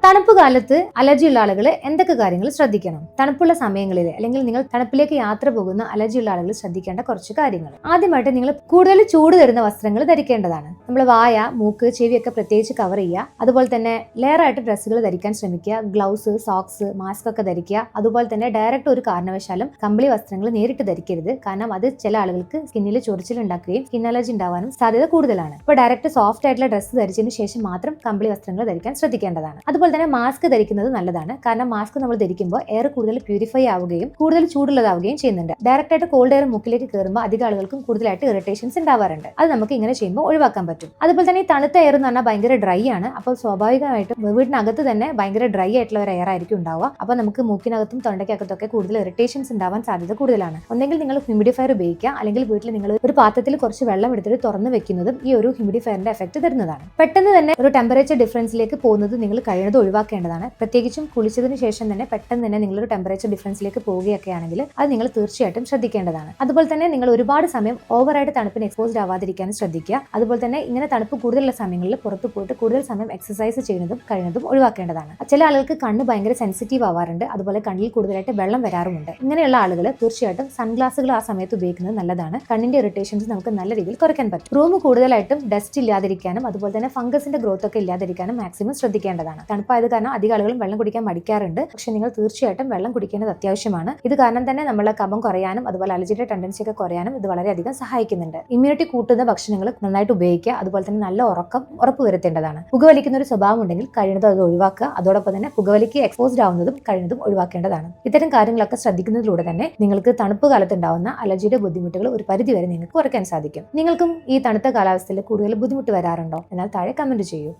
തണുപ്പ് കാലത്ത് അലർജിയുള്ള ആളുകൾ എന്തൊക്കെ കാര്യങ്ങൾ ശ്രദ്ധിക്കണം? തണുപ്പുള്ള സമയങ്ങളിൽ അല്ലെങ്കിൽ നിങ്ങൾ തണുപ്പിലേക്ക് യാത്ര പോകുന്ന അലർജിയുള്ള ആളുകൾ ശ്രദ്ധിക്കേണ്ട കുറച്ച് കാര്യങ്ങൾ. ആദ്യമായിട്ട് നിങ്ങൾ കൂടുതൽ ചൂട് തരുന്ന വസ്ത്രങ്ങൾ ധരിക്കേണ്ടതാണ്. നമ്മൾ വായ, മൂക്ക്, ചെവിയൊക്കെ പ്രത്യേകിച്ച് കവർ ചെയ്യുക. അതുപോലെ തന്നെ ലെയർ ആയിട്ട് ഡ്രസ്സുകൾ ധരിക്കാൻ ശ്രമിക്കുക. ഗ്ലൗസ്, സോക്സ്, മാസ്ക് ഒക്കെ ധരിക്കുക. അതുപോലെ തന്നെ ഡയറക്റ്റ് ഒരു കാരണവശാലും കമ്പിളി വസ്ത്രങ്ങൾ നേരിട്ട് ധരിക്കരുത്. കാരണം അത് ചില ആളുകൾക്ക് സ്കിന്നിൽ ചൊറിച്ചിൽ ഉണ്ടാക്കുകയും സ്കിൻ അലർജി ഉണ്ടാവാനും സാധ്യത കൂടുതലാണ്. അപ്പോൾ ഡയറക്റ്റ് സോഫ്റ്റ് ആയിട്ടുള്ള ഡ്രസ്സ് ധരിച്ചതിന് ശേഷം മാത്രം കമ്പിളി വസ്ത്രങ്ങൾ ധരിക്കാൻ ശ്രദ്ധിക്കേണ്ടതാണ്. അതുപോലെ തന്നെ മാസ്ക് ധരിക്കുന്നത് നല്ലതാണ്. കാരണം മാസ്ക് നമ്മൾ ധരിക്കുമ്പോൾ എയർ കൂടുതൽ പ്യൂരിഫൈ ആവുകയും കൂടുതൽ ചൂടുള്ളതാവുകയും ചെയ്യുന്നുണ്ട്. ഡയറക്റ്റ് ആയിട്ട് കോൾഡ് എയർ മുക്കിലേക്ക് കയറുമ്പോൾ അധികം ആളുകൾക്കും കൂടുതലായിട്ട് ഇറിറ്റേഷൻസ് ഉണ്ടാവാറുണ്ട്. അത് നമുക്ക് ഇങ്ങനെ ചെയ്യുമ്പോൾ ഒഴിവാക്കാൻ പറ്റും. അതുപോലെ തന്നെ ഈ തണുത്ത എയർ എന്ന് പറഞ്ഞാൽ ഭയങ്കര ഡ്രൈ ആണ്. അപ്പോൾ സ്വാഭാവികമായിട്ടും വീടിനകത്ത് തന്നെ ഭയങ്കര ഡ്രൈ ആയിട്ടുള്ള ഒരു എയർ ആയിരിക്കും ഉണ്ടാവുക. അപ്പോൾ നമുക്ക് മൂക്കിനകത്തും തൊണ്ടയ്ക്കകത്തൊക്കെ കൂടുതൽ ഇറിറ്റേഷൻസ് ഉണ്ടാവാൻ സാധ്യത കൂടുതലാണ്. ഒന്നെങ്കിൽ നിങ്ങൾ ഹ്യൂമിഡിഫയർ ഉപയോഗിക്കുക, അല്ലെങ്കിൽ വീട്ടിൽ നിങ്ങൾ ഒരു പാത്രത്തിൽ കുറച്ച് വെള്ളം എടുത്തിട്ട് തുറന്ന് വെക്കുന്നതും ഈ ഒരു ഹ്യൂമിഡിഫയറിന്റെ എഫക്ട് തരുന്നതാണ്. പെട്ടെന്ന് തന്നെ ഒരു ടെമ്പറേച്ചർ ഡിഫറൻസിലേക്ക് പോകുന്നത് നിങ്ങൾ കഴിയുന്നത് ഒഴിവാക്കേണ്ടതാണ്. പ്രത്യേകിച്ചും കുളിച്ചതിന് ശേഷം തന്നെ പെട്ടെന്ന് തന്നെ നിങ്ങളൊരു ടെമ്പറേച്ചർ ഡിഫറൻസിലേക്ക് പോവുകയൊക്കെ ആണെങ്കിൽ അത് നിങ്ങൾ തീർച്ചയായിട്ടും ശ്രദ്ധിക്കേണ്ടതാണ്. അതുപോലെ തന്നെ നിങ്ങൾ ഒരുപാട് സമയം ഓവറായിട്ട് തണുപ്പിന് എക്സ്പോസ്ഡ് ആവാതിരിക്കാൻ ശ്രദ്ധിക്കുക. അതുപോലെ തന്നെ ഇങ്ങനെ തണുപ്പ് കൂടുതലുള്ള സമയങ്ങളിൽ പുറത്തു പോയിട്ട് കൂടുതൽ സമയം എക്സസൈസ് ചെയ്യുന്നതും കഴിയുന്നതും ഒഴിവാക്കേണ്ടതാണ്. ചില ആളുകൾക്ക് കണ്ണ് ഭയങ്കര സെൻസിറ്റീവ് ആവാറുണ്ട്. അതുപോലെ കണ്ണിൽ കൂടുതലായിട്ട് വെള്ളം വരാറുമുണ്ട്. ഇങ്ങനെയുള്ള ആളുകൾ തീർച്ചയായിട്ടും സൺഗ്ലാസുകൾ ആ സമയത്ത് ഉപയോഗിക്കുന്നത് നല്ലതാണ്. കണ്ണിന്റെ ഇറിറ്റേഷൻസ് നമുക്ക് നല്ല രീതിയിൽ കുറയ്ക്കാൻ പറ്റും. റൂം കൂടുതലായിട്ടും ഡസ്റ്റ് ഇല്ലാതിരിക്കാനും അതുപോലെ തന്നെ ഫംഗസിന്റെ ഗ്രോത്ത് ഒക്കെ ഇല്ലാതിരിക്കാനും മാക്സിമം ശ്രദ്ധിക്കേണ്ടതാണ്. തണുപ്പായത് കാരണം അധികം ആളുകളും വെള്ളം കുടിക്കാൻ മടിക്കാറുണ്ട്. പക്ഷെ നിങ്ങൾ തീർച്ചയായിട്ടും വെള്ളം കുടിക്കേണ്ടത് അത്യാവശ്യമാണ്. ഇത് കാരണം തന്നെ നമ്മളെ കഫം കുറയാനും അതുപോലെ അലർജിയുടെ ടെൻഡൻസി ഒക്കെ കുറയാനും ഇത് വളരെയധികം സഹായിക്കുന്നുണ്ട്. ഇമ്മ്യൂണിറ്റി കൂട്ടുന്ന ഭക്ഷണങ്ങൾ നന്നായിട്ട് ഉപയോഗിക്കുക. അതുപോലെ തന്നെ നല്ല ഉറക്കം ഉറപ്പുവരുത്തേണ്ടതാണ്. പുകവലിക്കുന്ന ഒരു സ്വഭാവം ഉണ്ടെങ്കിൽ കഴിയുന്നതും അത് ഒഴിവാക്കുക. അതോടൊപ്പം തന്നെ പുകവലിക്ക് എക്സ്പോസ്ഡ് ആവുന്നതും കഴിയുന്നതും ഒഴിവാക്കേണ്ടതാണ്. ഇത്തരം കാര്യങ്ങളൊക്കെ ശ്രദ്ധിക്കുന്നതിലൂടെ തന്നെ നിങ്ങൾക്ക് തണുപ്പ് കാലത്ത് ഉണ്ടാവുന്ന അലർജിയുടെ ബുദ്ധിമുട്ടുകൾ ഒരു പരിധിവരെ നിങ്ങൾക്ക് കുറയ്ക്കാൻ സാധിക്കും. നിങ്ങൾക്കും ഈ തണുത്ത കാലാവസ്ഥയിൽ കൂടുതൽ ബുദ്ധിമുട്ട് വരാറുണ്ടോ? എന്നാൽ താഴെ കമന്റ് ചെയ്യൂ.